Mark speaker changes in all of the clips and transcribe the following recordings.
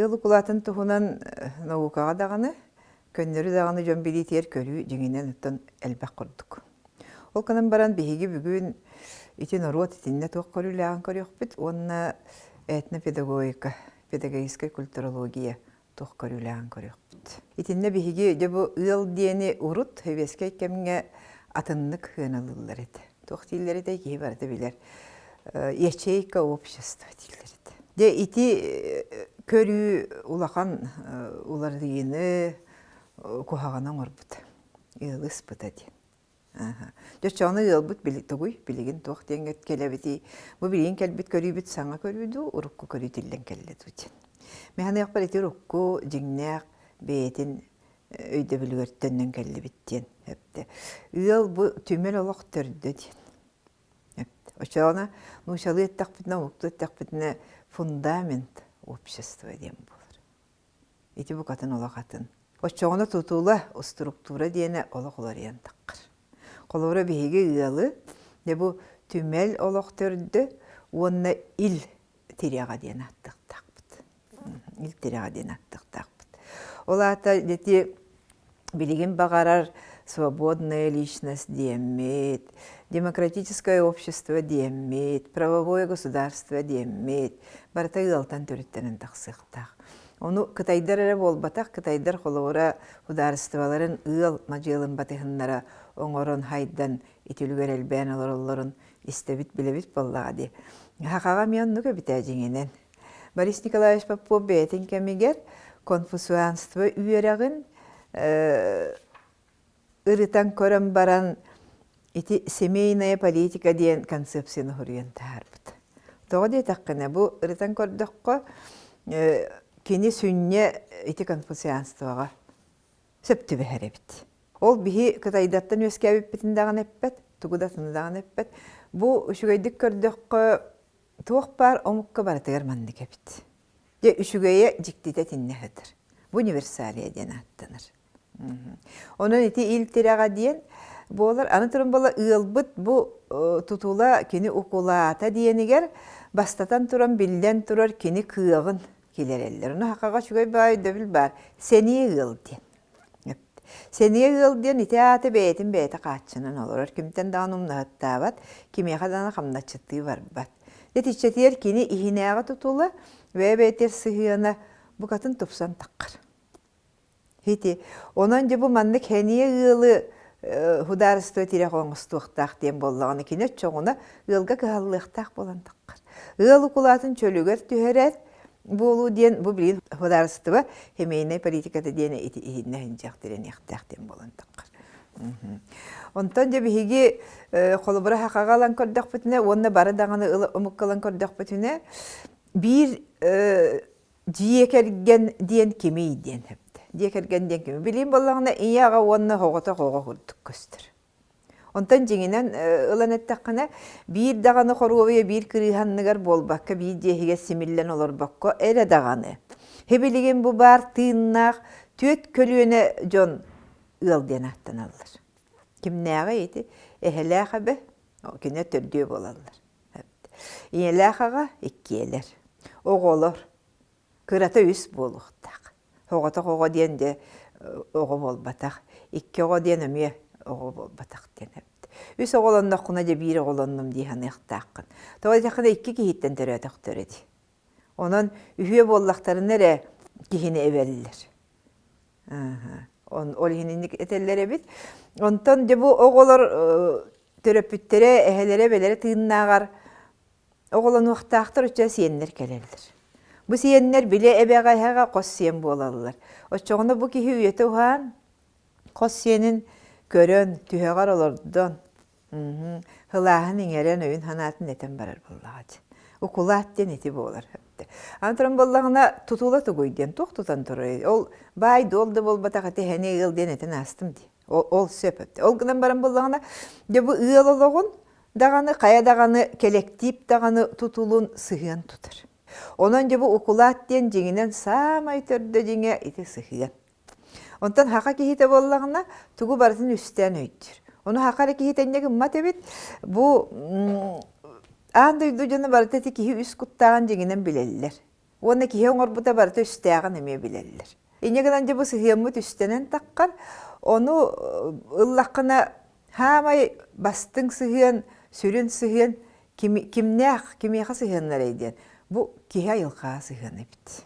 Speaker 1: Ил укулатын тухунан наукага даганы, көннөрү даганы жон билитер көрүү жеңинен оттон элбак курдук. Ол канан баран биһиги бүгүн итин орот итинне туох көрүүлэгэн көрүөхпүт, онна этнопедагогика, педагогическая культурология туох көрүүлэгэн көрүөхпүт. Итинне биһиги жабу ыл диэни урут хебескей кемге атыннык хыналылар эти. Туох тииллерите кии барда билер. Ячейка общества тииллерите. Де ити көрүү улахан улардыйыны кухаганан орбут. Илыс бытади. Жочоны ылбыт билигтогуй, билигин туох теңгет келебити. Бу билигин келбит көрүүбүт саңа көрүүдү, урукку көрүү тиллен келлетүтен. Механы якпар ити урукку жиңнэк беетин өйдө билгөрттөннөн келлебиттен. Ыл бу түмел олох төрдө ден. Очоны нушалы еттакпытына, укту еттакпытына фундамент общества ден болар. Ити бу катын олох атын. Очоны тутула структура диене олох оларыян таккар. Колора биһиги ылы, де бу түмел олох төрдө, онна ил тиряга диен аттыктакпыт. Ил тиряга диен аттыктакпыт. Олата дети билигин багарар свободная личность диемет, демократическое общество диемет, правовое государство диемет, барта ылтан төрүттенен таксыктак. Ону кытайдар болбатак, кытайдар холора хударстваларын ыл мажылын батыхыннара оңорон хайдан итүлгөр элбен олоролорун истебит билебит боллагади. Хакага мионнуга битәҗиңенен. Борис Николаевич Попов бетин кемигер конфуцианство үйерагын ырытан көрөн баран ити семейная политика диен концепцияны хурыян таарбыт. Тога де таккына бу ырытан көрдөккө кини сүнне ити конфуцианствога сөптү бехеребит. Ол биһи кытайдаттан өскәбиппитин даган эппет, тугудатын даган эппет. Бу үшүгөйдүк көрдөккө туох бар омукка баратыгар манны кепит. Же үшүгөйе жиктите тиннехетер. Бу универсалия ден аттаныр. Онун ити илтирага диен болар аны турун бола ылбыт бу тутула кини укулаата диенигер бастатан туран билден турар кини кыагын келерелер. Уну хакага шугай бай дөбүл бар. Сени ыл диен. Сени ыл диен ити аты бетин бете качынан олар. Кимтен данумна хаттабат, кими хадана хамначыты барбат. Детичетер кини ихинеага тутула ве бетер сыхыяна бу катын тупсан таккар. Хити онан же бу маннык хени ылы хударысты тирек оңыстуктак дем боллаганы кине чоңуна ылга каллыктак болан таккар. Ыл укулатын чөлүгөр түһөрөт болу ден бу билин хударысты хемейне политикада ден итинен жактырен яктак дем болан таккар. Онтон же биһиги холобура хакагалан көрдөкпүтүнө онна бары даганы ымыккалан көрдөкпүтүнө бир жиекерген диен кемей диен хепти. Жиекерген диен кемей. Билим боллагына ияга онна хогото хого курдук көстөр. Онтон жеңинен ылан эттаккана бир даганы хоруове бир кырыханныгар болбакка бир жехиге симиллен олорбакка эре даганы. Хебилиген бу бар тыыннак төт көлүөнө жон ыл диен аттаналар. Кимнәгә ити эхеләхә бе, кине төрдү болалар. Иеләхәгә иккелер. Оголор. Кырата үс болуктак. Хогата хого диенде ого болбатак. Икки ого диенеме ого болбатак денеп. Үс оголонда куна же бир оголоннум дихан ыктаккын. Тоға жақында икки кихиттен төрөтөк төрөди. Онон үйе боллактарын нере кихини эбеллер. Ол хининник этеллере бит. Онтон же бу оголор төрөпүттере эхелере белере тыыннагар оголон уктактар үчө сиеннер келелдер. Бу сиеннер биле эбегайга кос сиен болалар. Очоғына бу кихи үйөтө ухан кос сиенин көрөн түһөгар олордон. Хылаһын иңерен өйүн ханатын этен барар боллагат. Укулат ден эти болар. Антырын боллагына тутула тугуйден токтутан турай. Ол бай долды болбатак эте хене ыл ден этен астым ди. Ол сөпөптө. Ол гынан баран боллагына же бу ыл ологун даганы кая даганы коллектив даганы тутулун сыгын тутар. Онан же бу укулат ден жеңинен самай төрдө жеңе эти сыгын. Онтан хака кихите боллагына тугу барсын үстен өйдүр. Onu hakara ki hitennegi matebit bu andı duyduğunu barıteti ki üst kuttağın jenginen bileller. Оны кие оңорбута барыты үстәган эме билеллер. Инегенан же бу сыйыммыт үстенен таккар, оны ыллаккына хамай бастың сыйын, сүрін сыйын, кимеха сыйыннар эйден. Бу кие айылка сыйыны бит.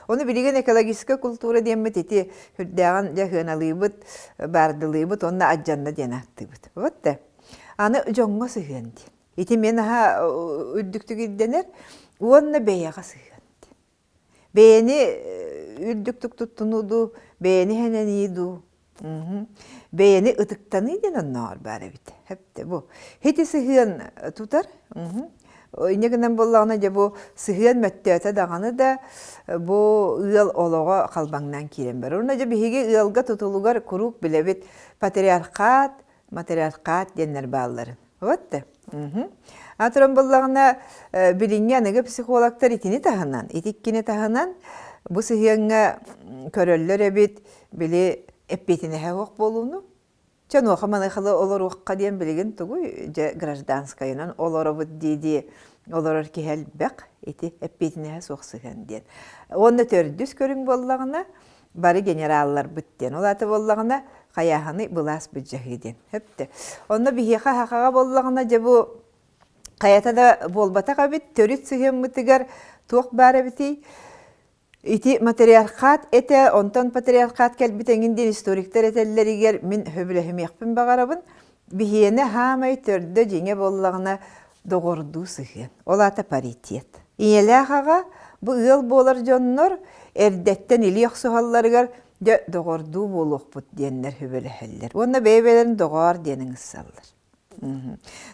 Speaker 1: Оны билеген экологическая культура деммет эти хүрдәган жахыналыбыт, бардылыбыт, онна аджанна денаттыбыт. Вот да. Аны жоңго сыйын ди. Ити мен аха үрдүктүк идденер, онна бейяға сыйын ди. Бейни үрдүктүк туттунуду, бейни хенениду, бейни ытыктаны ден оннар бары бит. Хепте бу. Хити сыйын тутар, инегенен боллағына же бу сыйын мәттәті дағаны да бу ыыл олоға қалбаңнан кирен бар. Оны же бихиге ыылға тутулугар курук билебит патриархат, матриархат деннер балларын. Вот да. Атырын боллағына билинге аныгы психологтар итини тахынан, итиккини тахынан бу сыйынға көрөллөр эбит били эппетине хавок болуну. Чан оқаманы қылы олар оққа дейін білген тұғы гражданскайынан олар бұд дейді, олар кехел бәқ, еті әппетіне соқсыған дейін. Оны төрдіс көрің боллағына бары генераллар бүттен. Ол аты боллағына қаяғаны бұлас бүджағы дейін. Өпті. Оны бігеқа хақаға боллағына жабы қаятада болбатаға біт, төріт сүйен мұтығар тоқ бары бітей. Ити матриархат эте, онтон патриархат кәлбитеңінден историктер этеллеригер мен хөбіліхім яқпын бағарабын, бихиені хамай төрді жеңе боллағына доғырду сыхын. Ол ата паритет. Иелі ақаға бұ ұл болар жоннор, әрдеттен илі яқсуғалларығар доғырду болуқ бұд денлер хөбіліхеллер. Онна бейбелерін доғар денің ұсаллар.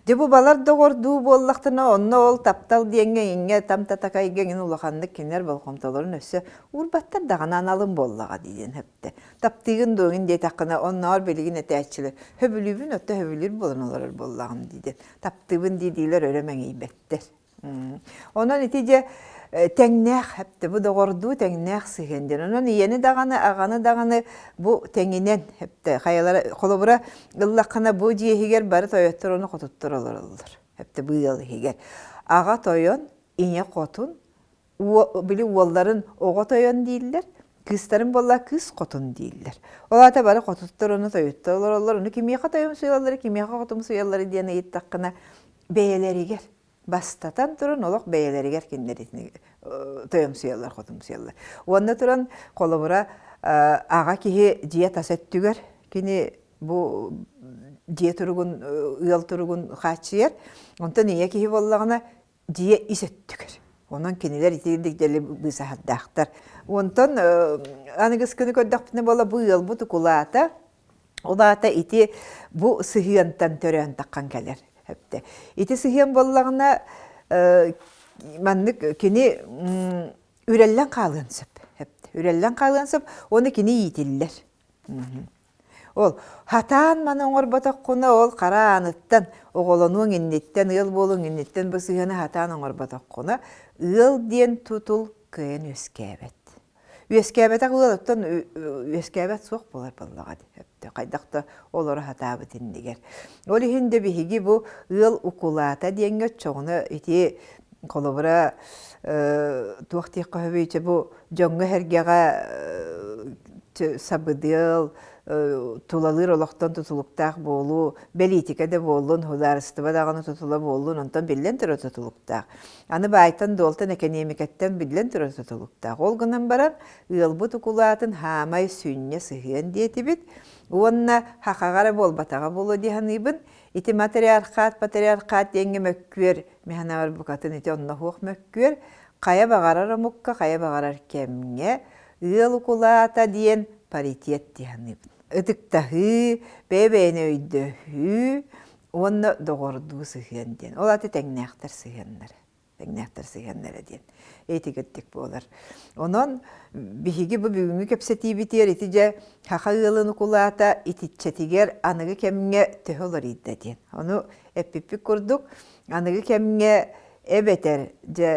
Speaker 1: Дебу балар доғырду боллақтына онна ол таптал дейінге инге тамтатакайген улақанды кенер болқомталарын өсі урбаттар дағана аналым боллаға дейден хөпті. Таптығын доғын дей тақына оннар белігін әтәчілі хөбілібін өтті хөбілір болын олар боллағын дейден. Таптығын дейдейлер өрөмен ейбеттер. Онан етеде тәңнәқ хөпті, бұ доғырду тәңнәқ сығенден. Онан ені дағаны, ағаны дағаны бұ тәңінен хөпті. Қайалары қолыбыра ұллаққана бұ жиехігер бары тойоттыр, оны қотыттыр олар олар. Хөпті бұ елігер. Аға тойон, ине қотын, білі оларын оға тойон дейілер. Кыстарын болла кыз қотын дейілер. Олата бары қотыттыр, оны тойоттыр олар олар. Оны кемеға тойым сұялары, кемеға қотым сұялары дейіне еттаққына бәйелерігер. Бастатан тұрын олық бәйелерігер кендеретіне тойым сұялар, қотым сұялар. Онда тұрын қолыбыра аға кеге жия тасеттігер, кені бұл жия тұрығын, ұял тұрығын қачығыр, онтан ие кеге боллағына жия исеттігер. Онан кенелер итегілдік жәлі бұйса хаддақтар. Онтан анығыз күні көддақпыны бола бұл ұял бұты құлата, олата ити бұл сұхиянтан төрен таққан кәлер. Ити сыхен боллағына маннык кені үреллен қалғансып. Үреллен қалғансып, оны кені етілдер. Ол, хатан маны оңыр батаққына ол қара аныттан, оғолануың иннеттен, ыл болуң иннеттен бұл сыхені хатан оңыр батаққына ыл ден тұтыл күйен өскәбет. Өскәбет ағылаттан өскәбет соқ болар боллаға деп. Қайдақты олары хатабы тіндегер. Ол үйінде бігігі бұл ұл ұқулата дейінгі чоғыны еті қолыбыра туақтиқ қөбейті бұл жоңғы әргеға сабыдыл, тулалыр олықтан тұтылықтақ болу, бәлитікәді болуын, хударыстыба дағаны тұтыла болуын, онтан білден түрі тұтылықтақ. Аны байтан долтан экономикаттан білден түрі тұтылықтақ. Ол ғынан баран, ұлбы тұқулатын хамай сүйінне сығын дейті біт, онна хақағары бол батаға болу дейханыбын, ити матриархат, патриархат денге мөккөр, механавар бұқатын ити онна хуқ мөккөр, қая бағарар мұққа, қая бағарар кемге, ұл ұқулата дейін паритет дейханыбын. Үтіктахы, бәбәйіне өйдіхі, оны доғырду сығын дейін. Ол аты тәңнәқтір сығынлары. Тәңнәқтір сығынлары дейін. Эти кеттік болар. Онын бігігі бұл бүгінгі көпсеті бітер, еті жа хақа ұлын ұқулата, етітчетігер анығы кәміңе төхі олар еді дейін. Оны әппіппік көрдік, анығы кәміңе әбетер жа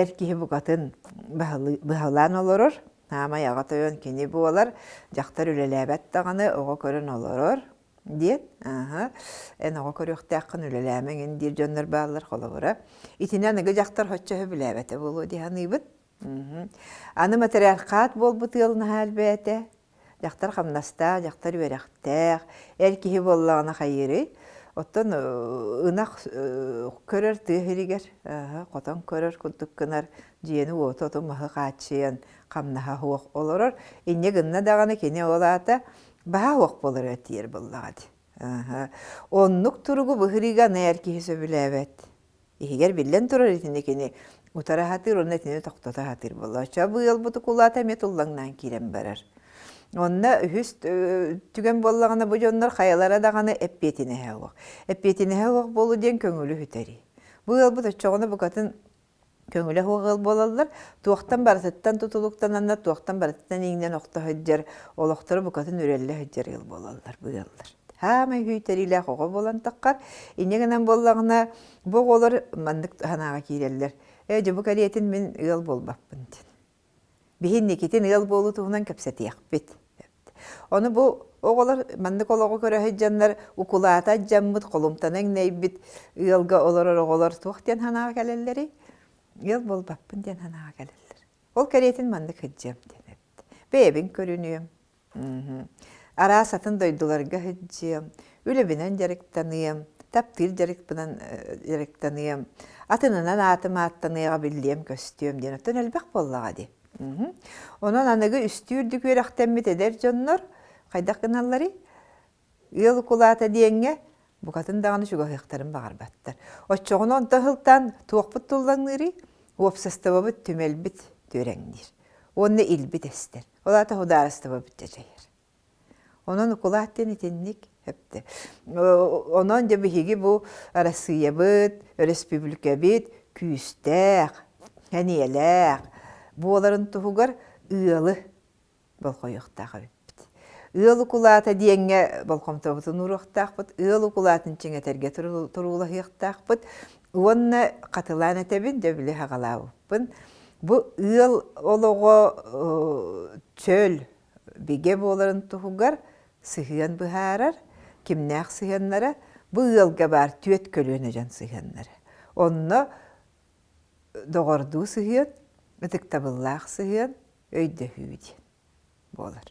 Speaker 1: әркеғі бұқатын бұғалан оларыр. Нама яға тойон кені болар, жақтар үлеләбәт тағаны оға көрін оларыр. диет. Оға көрөктәккын үлеләмеңин дир жоннор баалар холобура. Итинен ыгы жактар хоччоһу билебете болу диһаныбыт. Аны материалкат болбут ылына халбете. Жактар хамнаста, жактар берәхтәк, эркиһи боллагына хайыры. Оттон ынак көрөр тыһыригер, котон көрөр куддуккынар жиени ото махы качыян камнаха хуок олорор. Инне гынна даганы кене олата баа хуок болор этир боллагат. Оннук туругу быһырига неркиһи сөбүләбет. Игер биллен турар итинде кене утара хатыр онна тине токтота хатыр болла. Чабыйыл буту кулата метуллаңнан кирен барар. Онна үһүс түген боллагына бу жоннор хаялара даганы эппетине хавак. Эппетине хавак болу ден көңүлү хүтери. Бу ел бу чогона бу катын көңүлү хавак болалар. Туактан барсаттан тутулуктан анна туактан барсаттан иңнен окта хөҗҗер, олоктор бу катын үрелле хөҗҗер ел болалар бу еллар. Хама хүтериле хого болан таккар. Инегенен боллагына бу голор мандык ханага киреллер. Жобу кариетин мен ел болбаппын. Бихинникитин ел болу туһунан кепсетиях бит. Оны бу оголар мандык ологу көрө жаннар укулата жаммыт колумтанын нейбит елга олорор оголар туактен ханага келеллери ел болбаппын ден ханага келеллер. Ол кариетин мандык хыджам денеп. Бебин көрүнүм. Ара сатын дойдуларга хыджам. Үлебинен жарыктаныйым. Таптыр жарыктанын жарыктаныйым. Атынынан атыма аттаныйга биллем көстүм ден оттон элбек боллага ди. Онан аныгы үстүрдүк өрөктенмит эдер жоннор кайдак кыналлары ыл кулата диеңге букатын даганы шуга хыктарын багарбаттар. Оччогонон тахылтан туокпут туллаңныры опсастабыт түмелбит төреңдир. Онны илбит эстер. Олата хударастабыт жайыр. Онон кулаттен итенник хепте. Онон же бихиги бу Россиябыт, республикабыт күстәк, хәниеләк буоларын туһугар ыалы болкойуктагы бит. Ыалы кулата диеңге болкомтобутун уруктакпыт, ыалы кулатын чиңетерге турулахыктакпыт. Уонна катылан этебин дөбүле хагалабыппын. Бу ыал олого чөл биге буоларын туһугар сыһыан быһаарар, кимнäк сыһыаннара бу ыалга бар түөт көлүөнө жан сыһыаннара. Онно догордуу сыһыан Ытык табыллаах сыһыан өйдө хүйден болар.